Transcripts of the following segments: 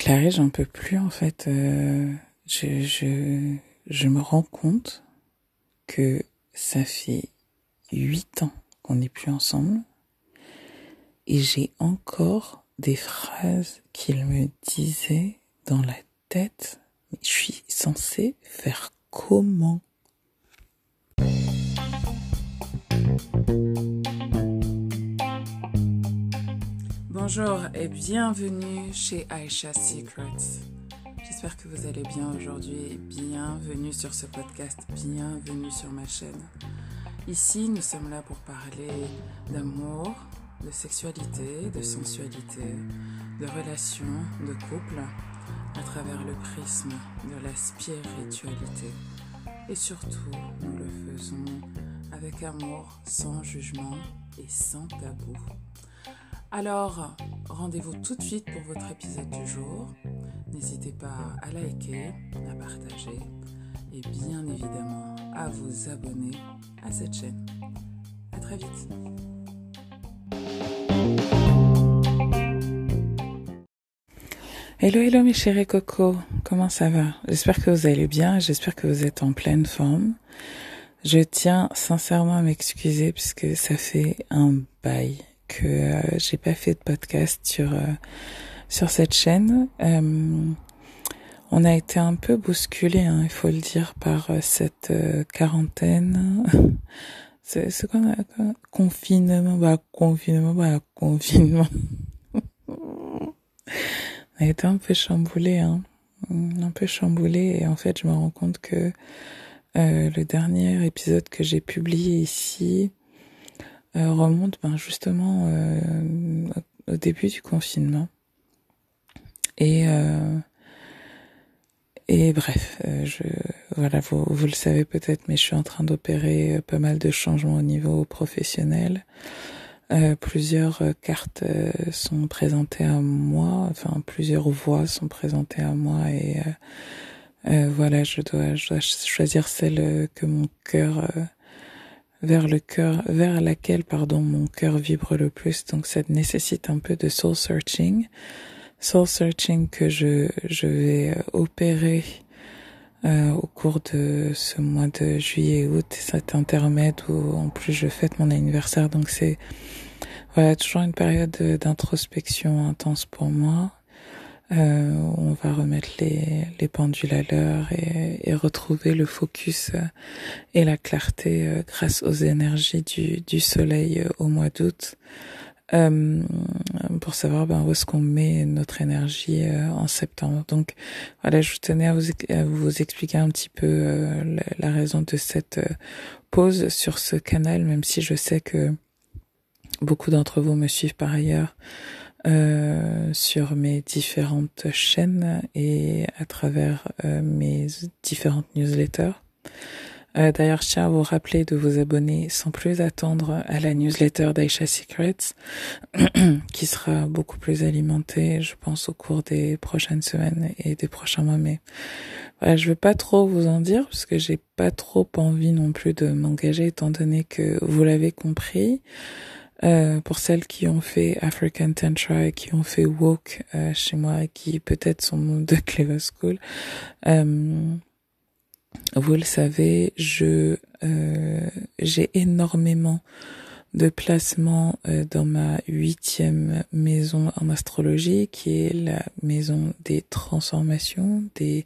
Clarisse, j'en peux plus en fait. Je me rends compte que ça fait 8 ans qu'on n'est plus ensemble et j'ai encore des phrases qu'il me disait dans la tête. Mais je suis censée faire comment? Bonjour et bienvenue chez Aisha Secrets. J'espère que vous allez bien aujourd'hui. Bienvenue sur ce podcast, bienvenue sur ma chaîne. Ici, nous sommes là pour parler d'amour, de sexualité, de sensualité, de relations, de couple, à travers le prisme de la spiritualité. Et surtout, nous le faisons avec amour, sans jugement et sans tabou. Alors, rendez-vous tout de suite pour votre épisode du jour. N'hésitez pas à liker, à partager et bien évidemment à vous abonner à cette chaîne. À très vite. Hello mes chéris cocos, comment ça va? J'espère que vous allez bien, j'espère que vous êtes en pleine forme. Je tiens sincèrement à m'excuser puisque ça fait un bail que j'ai pas fait de podcast sur cette chaîne. On a été un peu bousculé, il faut le dire, par cette quarantaine. C'est quoi, confinement, confinement. On a été un peu chamboulé, et en fait je me rends compte que le dernier épisode que j'ai publié ici remonte justement au début du confinement. Et bref, voilà, vous le savez peut-être, mais je suis en train d'opérer pas mal de changements au niveau professionnel. Plusieurs cartes sont présentées à moi, enfin plusieurs voix sont présentées à moi et voilà, je dois choisir celle que mon cœur vers laquelle mon cœur vibre le plus. Donc ça nécessite un peu de soul searching que je vais opérer au cours de ce mois de juillet et août, cet intermède où en plus je fête mon anniversaire. Donc c'est toujours une période d'introspection intense pour moi. On va remettre les pendules à l'heure et retrouver le focus et la clarté grâce aux énergies du soleil au mois d'août, pour savoir où est-ce qu'on met notre énergie en septembre. Donc voilà, je tenais à vous expliquer un petit peu la raison de cette pause sur ce canal, même si je sais que beaucoup d'entre vous me suivent par ailleurs sur mes différentes chaînes et à travers mes différentes newsletters. D'ailleurs, je tiens à vous rappeler de vous abonner sans plus attendre à la newsletter d'Aisha Secrets, qui sera beaucoup plus alimentée, je pense, au cours des prochaines semaines et des prochains mois. Mais voilà, je veux pas trop vous en dire parce que j'ai pas trop envie non plus de m'engager, étant donné que vous l'avez compris. Pour celles qui ont fait African Tantra et qui ont fait Woke chez moi et qui peut-être sont membres de Clever School, vous le savez, j'ai énormément de placements dans ma 8e maison en astrologie, qui est la maison des transformations, des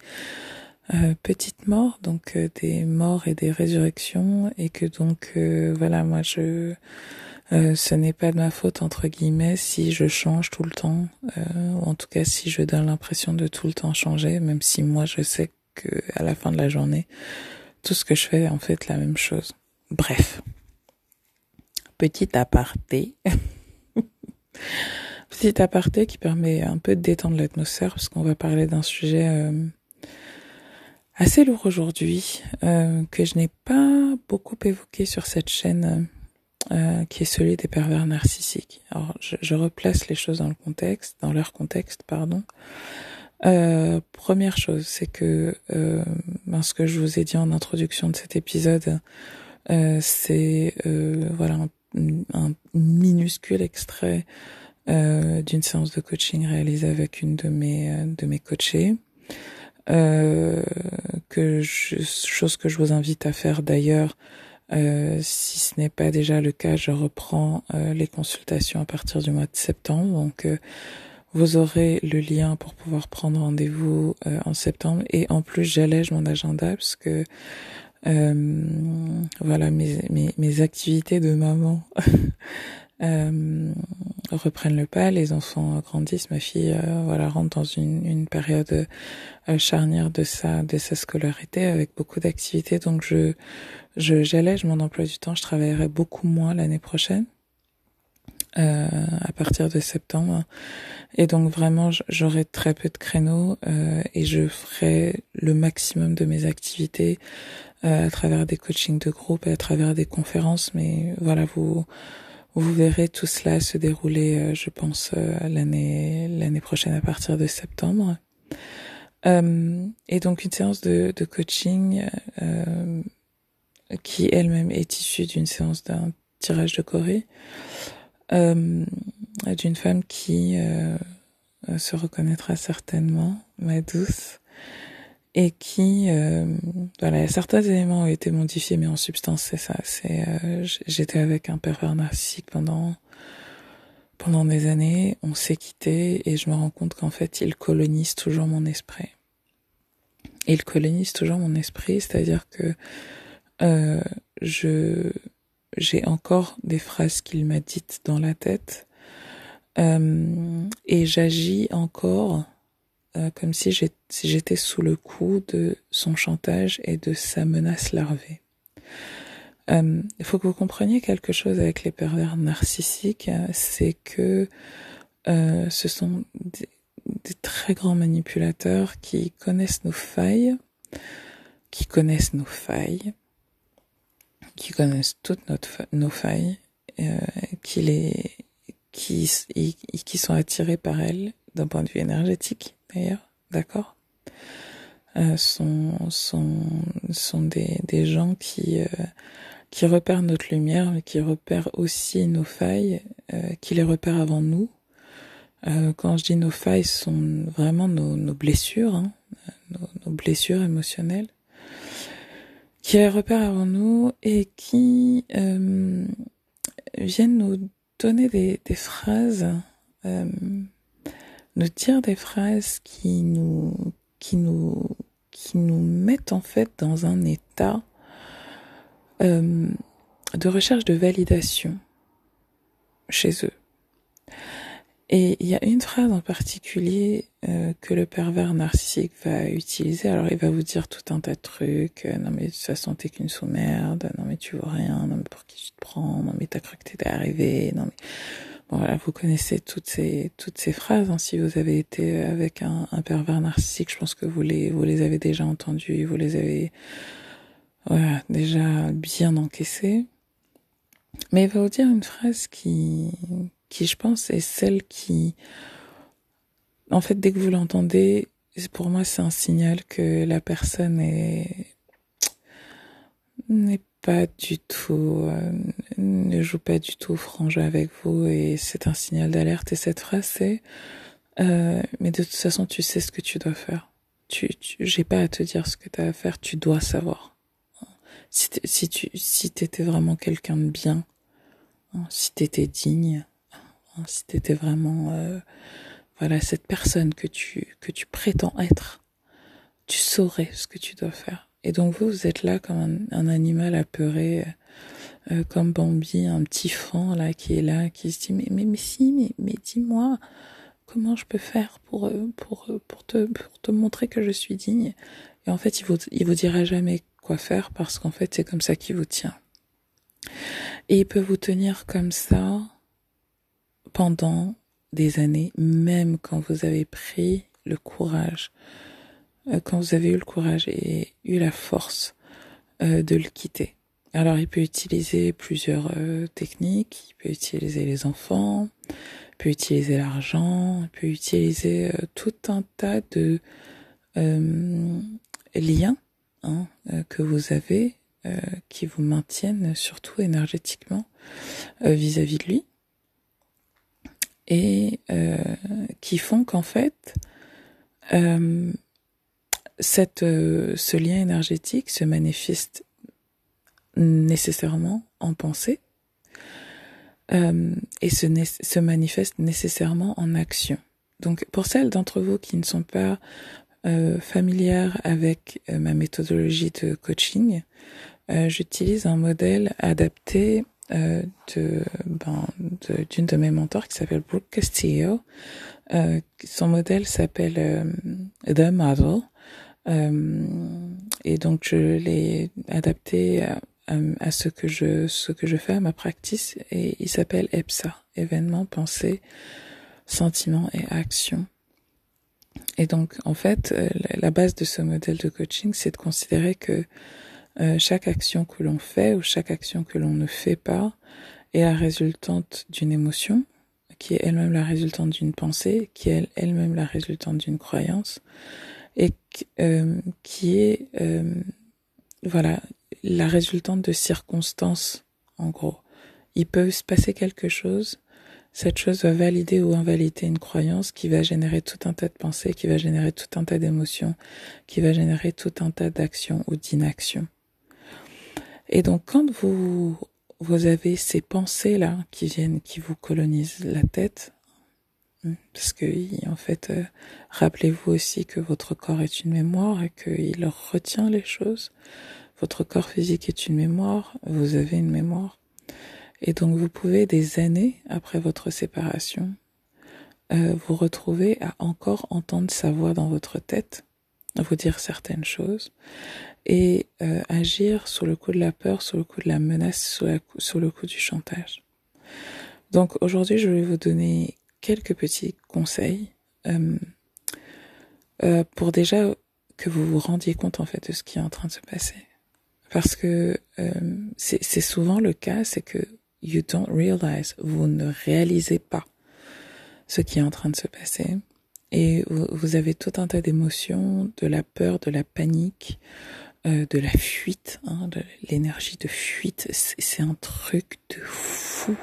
petites morts, donc des morts et des résurrections, et que donc voilà, moi ce n'est pas de ma faute entre guillemets si je change tout le temps, ou en tout cas si je donne l'impression de tout le temps changer, même si moi je sais que à la fin de la journée, tout ce que je fais est en fait la même chose. Bref, petit aparté, petit aparté qui permet un peu de détendre l'atmosphère parce qu'on va parler d'un sujet assez lourd aujourd'hui, que je n'ai pas beaucoup évoqué sur cette chaîne. Qui est celui des pervers narcissiques. Alors, je replace les choses dans leur contexte, pardon. Première chose, c'est que ce que je vous ai dit en introduction de cet épisode, c'est voilà un minuscule extrait d'une séance de coaching réalisée avec une de mes coachées. Chose que je vous invite à faire d'ailleurs, si ce n'est pas déjà le cas, je reprends les consultations à partir du mois de septembre. Donc, vous aurez le lien pour pouvoir prendre rendez-vous en septembre. Et en plus, j'allège mon agenda parce que voilà, mes activités de maman reprennent le pas. Les enfants grandissent. Ma fille, voilà, rentre dans une période charnière de sa scolarité avec beaucoup d'activités. Donc, j'allège mon emploi du temps. Je travaillerai beaucoup moins l'année prochaine. À partir de septembre, et donc vraiment j'aurai très peu de créneaux et je ferai le maximum de mes activités à travers des coachings de groupe et à travers des conférences, mais voilà, vous verrez tout cela se dérouler je pense l'année prochaine à partir de septembre. Et donc une séance de coaching qui elle-même est issue d'une séance d'un tirage de Corée, d'une femme qui se reconnaîtra certainement, ma douce, et qui, voilà, certains éléments ont été modifiés, mais en substance, c'est ça. J'étais avec un pervers narcissique pendant des années, on s'est quitté, et je me rends compte qu'en fait, il colonise toujours mon esprit. Il colonise toujours mon esprit, c'est-à-dire que j'ai encore des phrases qu'il m'a dites dans la tête, et j'agis encore comme si j'étais sous le coup de son chantage et de sa menace larvée. Il faut que vous compreniez quelque chose avec les pervers narcissiques, c'est que ce sont des très grands manipulateurs qui connaissent nos failles, qui connaissent toutes nos failles, qui sont attirés par elles d'un point de vue énergétique d'ailleurs, d'accord, sont des gens qui repèrent notre lumière, mais qui repèrent aussi nos failles, qui les repèrent avant nous. Quand je dis nos failles, ce sont vraiment nos blessures, hein, nos blessures émotionnelles, qui les repèrent avant nous et qui viennent nous donner des phrases, nous dire des phrases qui nous mettent en fait dans un état de recherche de validation chez eux. Et il y a une phrase en particulier que le pervers narcissique va utiliser. Alors il va vous dire tout un tas de trucs. Non mais de toute façon t'es qu'une sous-merde. Non mais tu vaux rien. Non mais pour qui tu te prends. Non mais t'as cru que t'étais arrivé. Non mais bon, voilà, vous connaissez toutes ces phrases. Hein. Si vous avez été avec un pervers narcissique, je pense que vous les avez déjà entendues. Vous les avez voilà déjà bien encaissées. Mais il va vous dire une phrase qui je pense est celle qui, en fait, dès que vous l'entendez, pour moi c'est un signal que la personne n'est pas du tout, ne joue pas du tout franc jeu avec vous, et c'est un signal d'alerte. Et cette phrase c'est mais de toute façon tu sais ce que tu dois faire. J'ai pas à te dire ce que tu as à faire, tu dois savoir. Si t'étais vraiment quelqu'un de bien, si t'étais digne, si t'étais vraiment voilà cette personne que tu prétends être, tu saurais ce que tu dois faire. Et donc vous êtes là comme un animal apeuré, comme Bambi, un petit fan là qui est là, qui se dit mais dis-moi comment je peux faire pour te montrer que je suis digne. Et en fait il vous dira jamais quoi faire, parce qu'en fait c'est comme ça qu'il vous tient. Et il peut vous tenir comme ça pendant des années, même quand vous avez pris le courage, quand vous avez eu le courage et eu la force de le quitter. Alors il peut utiliser plusieurs techniques, il peut utiliser les enfants, il peut utiliser l'argent, il peut utiliser tout un tas de liens que vous avez, qui vous maintiennent surtout énergétiquement vis-à-vis de lui. et qui font qu'en fait, ce lien énergétique se manifeste nécessairement en pensée et se manifeste nécessairement en action. Donc pour celles d'entre vous qui ne sont pas familières avec ma méthodologie de coaching, j'utilise un modèle adapté d'une de mes mentors qui s'appelle Brooke Castillo. Son modèle s'appelle The Model. Et donc je l'ai adapté à ce que je fais à ma practice, et il s'appelle EPSA, événement, pensée, sentiment et action. Et donc en fait la base de ce modèle de coaching, c'est de considérer que chaque action que l'on fait ou chaque action que l'on ne fait pas est la résultante d'une émotion, qui est elle-même la résultante d'une pensée, qui est elle-même la résultante d'une croyance, et qui est voilà, la résultante de circonstances, en gros. Il peut se passer quelque chose, cette chose va valider ou invalider une croyance qui va générer tout un tas de pensées, qui va générer tout un tas d'émotions, qui va générer tout un tas d'actions ou d'inactions. Et donc quand vous avez ces pensées-là qui viennent, qui vous colonisent la tête, parce que en fait, rappelez-vous aussi que votre corps est une mémoire et qu'il retient les choses. Votre corps physique est une mémoire, vous avez une mémoire. Et donc vous pouvez, des années après votre séparation, vous retrouver à encore entendre sa voix dans votre tête, vous dire certaines choses, et agir sous le coup de la peur, sous le coup de la menace, sous le coup du chantage. Donc aujourd'hui, je vais vous donner quelques petits conseils pour déjà que vous vous rendiez compte en fait de ce qui est en train de se passer. Parce que c'est souvent le cas, c'est que you don't realize, vous ne réalisez pas ce qui est en train de se passer. Et vous avez tout un tas d'émotions, de la peur, de la panique, de la fuite, de l'énergie de fuite. C'est un truc de fou.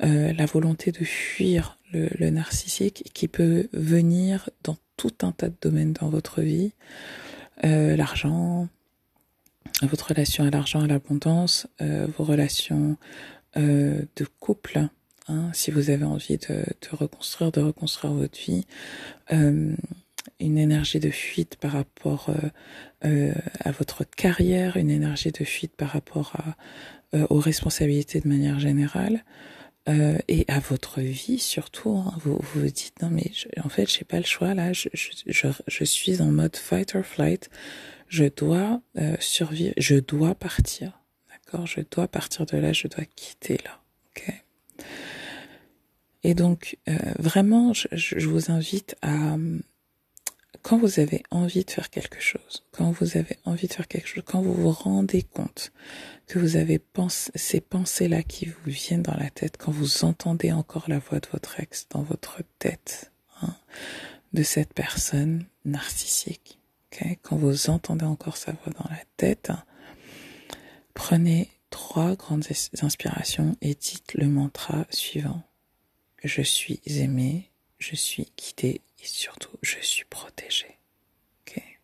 La volonté de fuir le narcissique qui peut venir dans tout un tas de domaines dans votre vie. L'argent, votre relation à l'argent, à l'abondance, vos relations de couple, si vous avez envie de reconstruire votre vie, une énergie de fuite par rapport à votre carrière, une énergie de fuite par rapport aux responsabilités de manière générale, et à votre vie surtout. Vous vous dites non mais en fait j'ai pas le choix là, je suis en mode fight or flight, je dois survivre, je dois partir, d'accord, je dois partir de là, je dois quitter là, ok. Et donc vraiment je vous invite à, quand vous avez envie de faire quelque chose, quand vous vous rendez compte que vous avez ces pensées-là qui vous viennent dans la tête, quand vous entendez encore la voix de votre ex dans votre tête, de cette personne narcissique, okay, quand vous entendez encore sa voix dans la tête, prenez 3 grandes inspirations et dites le mantra suivant. Je suis aimé, je suis guidé et surtout je suis protégé. Okay.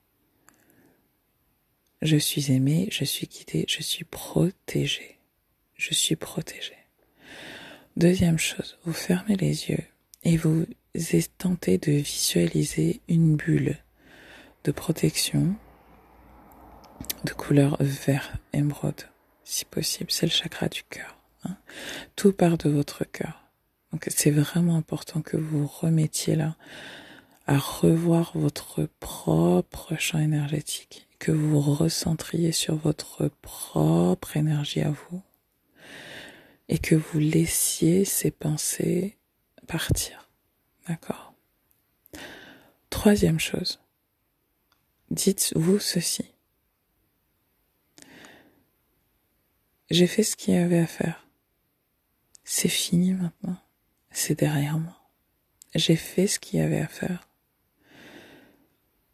Je suis aimé, je suis guidé, je suis protégé. Je suis protégé. Deuxième chose, vous fermez les yeux et vous tentez de visualiser une bulle de protection de couleur vert émeraude, si possible. C'est le chakra du cœur. Tout part de votre cœur. Donc c'est vraiment important que vous remettiez là à revoir votre propre champ énergétique, que vous recentriez sur votre propre énergie à vous et que vous laissiez ces pensées partir. D'accord ? Troisième chose, dites-vous ceci. J'ai fait ce qu'il y avait à faire. C'est fini maintenant. C'est derrière moi. J'ai fait ce qu'il y avait à faire.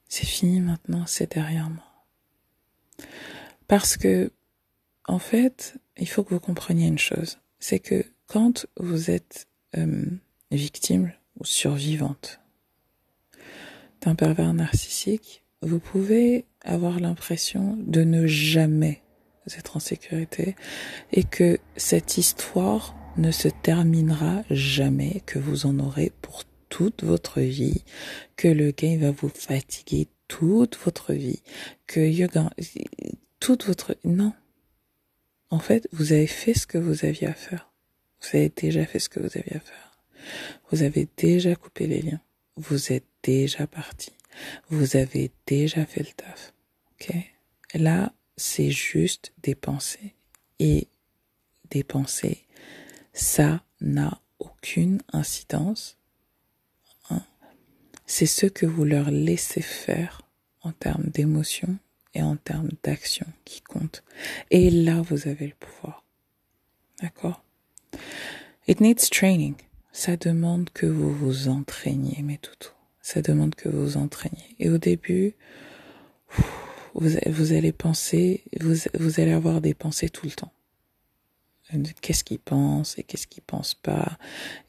C'est fini maintenant, c'est derrière moi. Parce que, en fait, il faut que vous compreniez une chose. C'est que quand vous êtes victime ou survivante d'un pervers narcissique, vous pouvez avoir l'impression de ne jamais être en sécurité et que cette histoire ne se terminera jamais, que vous en aurez pour toute votre vie, que le gars va vous fatiguer toute votre vie, que toute votre... Non. En fait, vous avez fait ce que vous aviez à faire. Vous avez déjà fait ce que vous aviez à faire. Vous avez déjà coupé les liens. Vous êtes déjà parti. Vous avez déjà fait le taf. Ok? Là, c'est juste des pensées. Et des pensées, ça n'a aucune incidence. Hein? C'est ce que vous leur laissez faire en termes d'émotion et en termes d'action qui compte. Et là, vous avez le pouvoir. D'accord? It needs training. Ça demande que vous vous entraîniez, mes toutous. Ça demande que vous vous entraîniez. Et au début, vous allez penser, vous allez avoir des pensées tout le temps. Qu'est-ce qu'il pense et qu'est-ce qu'il pense pas,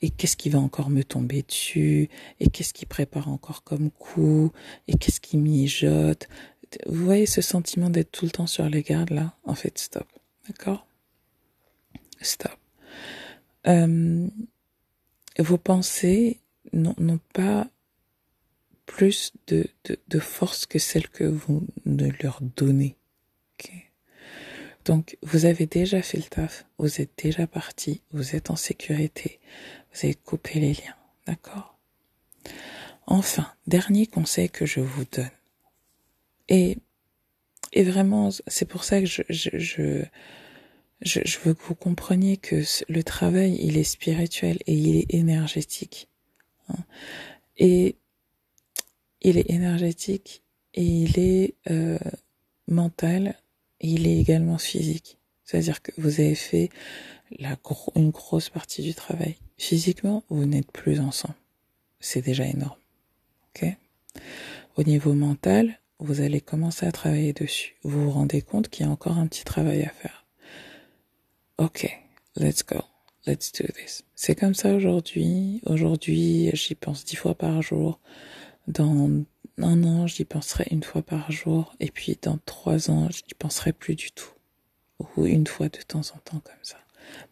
et qu'est-ce qui va encore me tomber dessus, et qu'est-ce qu'il prépare encore comme coup, et qu'est-ce qu'il mijote. Vous voyez ce sentiment d'être tout le temps sur les gardes là? En fait, stop. D'accord? Stop. Vos pensées n'ont pas plus de force que celle que vous ne leur donnez. Okay. Donc, vous avez déjà fait le taf, vous êtes déjà parti, vous êtes en sécurité, vous avez coupé les liens, d'accord? Enfin, dernier conseil que je vous donne. Et vraiment, c'est pour ça que je veux que vous compreniez que le travail, il est spirituel et il est énergétique. Hein. Et il est énergétique et il est mental et il est également physique. C'est-à-dire que vous avez fait une grosse partie du travail. Physiquement, vous n'êtes plus ensemble. C'est déjà énorme. Ok? Au niveau mental, vous allez commencer à travailler dessus. Vous vous rendez compte qu'il y a encore un petit travail à faire. Ok, let's go. Let's do this. C'est comme ça aujourd'hui. Aujourd'hui, j'y pense 10 fois par jour. Dans un an, j'y penserai une fois par jour. Et puis dans 3 ans, j'y penserai plus du tout. Ou une fois de temps en temps comme ça.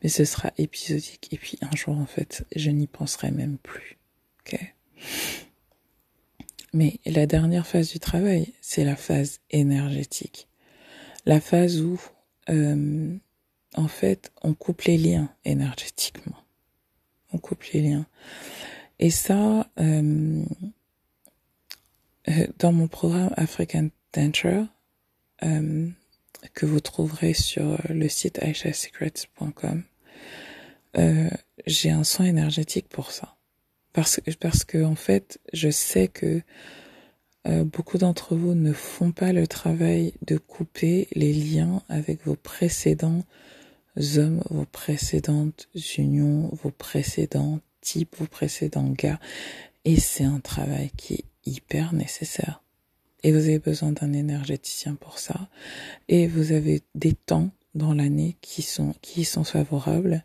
Mais ce sera épisodique. Et puis un jour, en fait, je n'y penserai même plus. Ok? Mais la dernière phase du travail, c'est la phase énergétique. La phase où, en fait, on coupe les liens énergétiquement. On coupe les liens. Et ça, dans mon programme African Tantra, que vous trouverez sur le site aishasecrets.com, j'ai un soin énergétique pour ça. Parce que en fait, je sais que beaucoup d'entre vous ne font pas le travail de couper les liens avec vos précédents hommes, vos précédentes unions, vos précédents types, vos précédents gars. Et c'est un travail qui est hyper nécessaire. Et vous avez besoin d'un énergéticien pour ça. Et vous avez des temps dans l'année qui sont favorables.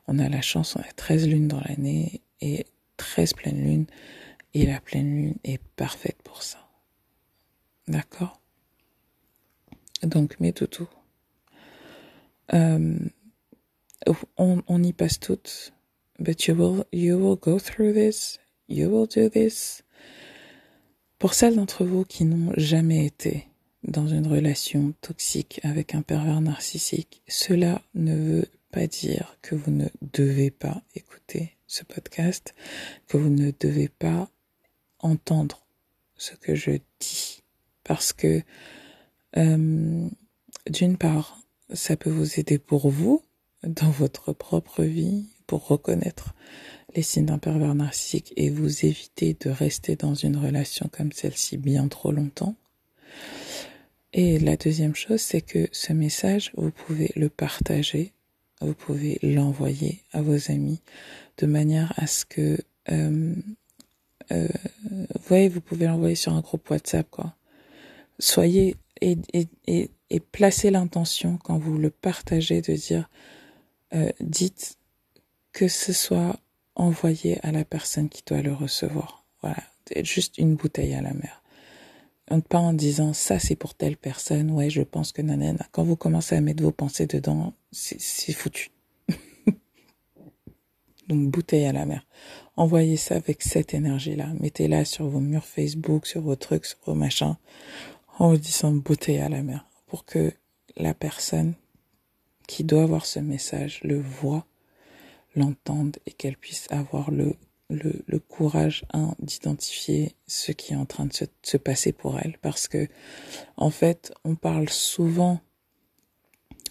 On a la chance, on a 13 lunes dans l'année et 13 pleines lunes. Et la pleine lune est parfaite pour ça. D'accord? Donc, mes toutous. On y passe toutes. But you will go through this. You will do this. Pour celles d'entre vous qui n'ont jamais été dans une relation toxique avec un pervers narcissique, cela ne veut pas dire que vous ne devez pas écouter ce podcast, que vous ne devez pas entendre ce que je dis. Parce que, d'une part, ça peut vous aider pour vous, dans votre propre vie, pour reconnaître les signes d'un pervers narcissique et vous éviter de rester dans une relation comme celle-ci bien trop longtemps. Et la deuxième chose, c'est que ce message, vous pouvez le partager, vous pouvez l'envoyer à vos amis de manière à ce que, vous voyez, vous pouvez l'envoyer sur un groupe WhatsApp, quoi. Soyez et placez l'intention quand vous le partagez de dire, dites que ce soit envoyez à la personne qui doit le recevoir. Voilà, juste une bouteille à la mer. Pas en disant ça c'est pour telle personne, ouais je pense que nanana. Quand vous commencez à mettre vos pensées dedans, c'est foutu. Donc bouteille à la mer. Envoyez ça avec cette énergie-là. Mettez-la sur vos murs Facebook, sur vos trucs, sur vos machins, en vous disant bouteille à la mer. Pour que la personne qui doit avoir ce message le voit, l'entende et qu'elle puisse avoir le courage d'identifier ce qui est en train de se passer pour elle. Parce que, en fait, on parle souvent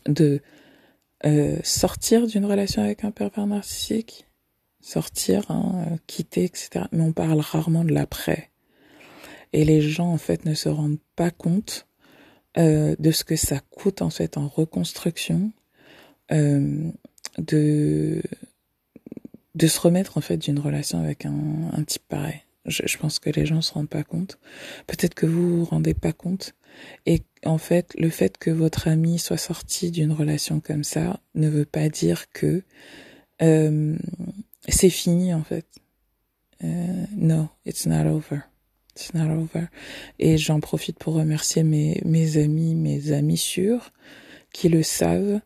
de sortir d'une relation avec un pervers narcissique, sortir, quitter, etc. Mais on parle rarement de l'après. Et les gens, en fait, ne se rendent pas compte de ce que ça coûte, en fait, en reconstruction, de se remettre, en fait, d'une relation avec un type pareil. Je pense que les gens se rendent pas compte. Peut-être que vous vous rendez pas compte. Et en fait, le fait que votre ami soit sorti d'une relation comme ça ne veut pas dire que c'est fini, en fait. No, it's not over. It's not over. Et j'en profite pour remercier mes amis sûrs qui le savent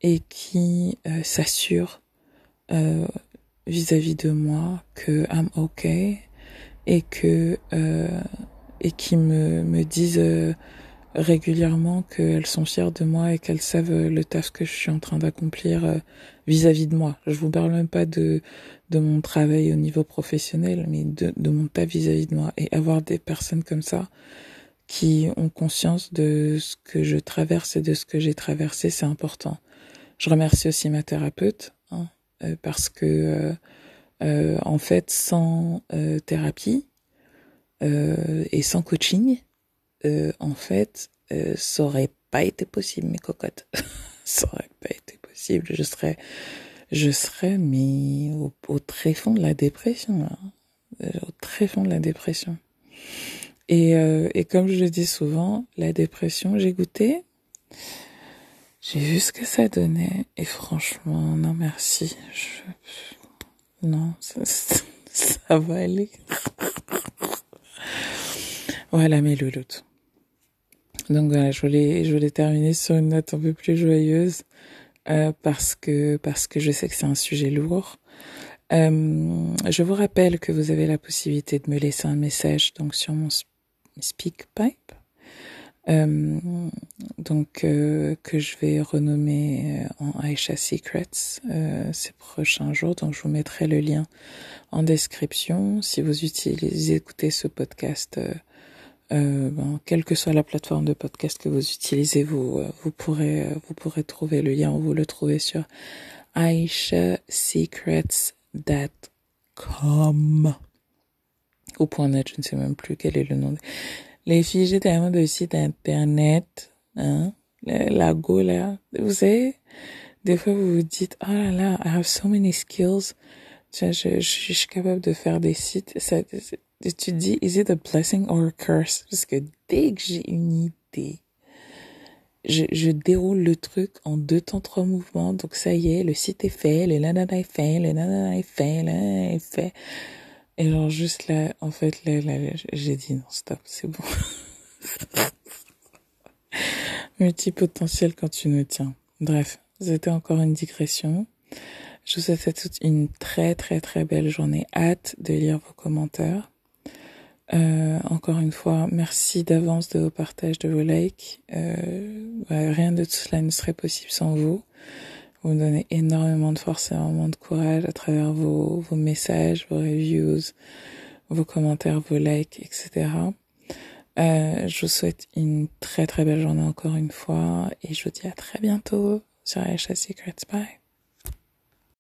et qui s'assurent vis-à-vis de moi que I'm okay et que et qui me disent régulièrement qu'elles sont fières de moi et qu'elles savent le taf que je suis en train d'accomplir vis-à-vis de moi. Je vous parle même pas de mon travail au niveau professionnel, mais de mon taf vis-à-vis de moi. Et avoir des personnes comme ça qui ont conscience de ce que je traverse et de ce que j'ai traversé, c'est important. Je remercie aussi ma thérapeute, parce que en fait, sans thérapie et sans coaching, en fait, ça aurait pas été possible, mes cocottes. Ça aurait pas été possible. Je serais, mais au très fond de la dépression, là. Au très fond de la dépression. Et comme je le dis souvent, la dépression, j'ai goûté, j'ai vu ce que ça donnait, et franchement, non merci. Non, ça va aller. Voilà mes louloutes. Donc voilà, je voulais terminer sur une note un peu plus joyeuse parce que je sais que c'est un sujet lourd. Je vous rappelle que vous avez la possibilité de me laisser un message donc sur mon SpeakPipe, donc que je vais renommer en Aisha Secrets ces prochains jours. Donc je vous mettrai le lien en description. Si vous écoutez ce podcast, quelle que soit la plateforme de podcast que vous utilisez, vous pourrez trouver le lien. Vous le trouvez sur aishasecrets.com ou .net, je ne sais même plus quel est le nom. Les filles, j'ai tellement de sites internet, la go là. Vous savez, des fois vous vous dites, oh là là, I have so many skills. Je suis capable de faire des sites. Tu te dis, is it a blessing or a curse? Parce que dès que j'ai une idée, je déroule le truc en 2 temps, 3 mouvements. Donc ça y est, le site est fait, le nanana est fait, le nanana est fait, le nanana est fait. Et genre juste là, en fait, là, j'ai dit non, stop, c'est bon. Multipotentiel quand tu nous tiens. Bref, c'était encore une digression. Je vous souhaite à toutes une très très très belle journée. Hâte de lire vos commentaires. Encore une fois, merci d'avance de vos partages, de vos likes. Rien de tout cela ne serait possible sans vous. Vous me donnez énormément de force et énormément de courage à travers vos messages, vos reviews, vos commentaires, vos likes, etc. Je vous souhaite une très très belle journée encore une fois et je vous dis à très bientôt sur Aisha Secrets. Bye.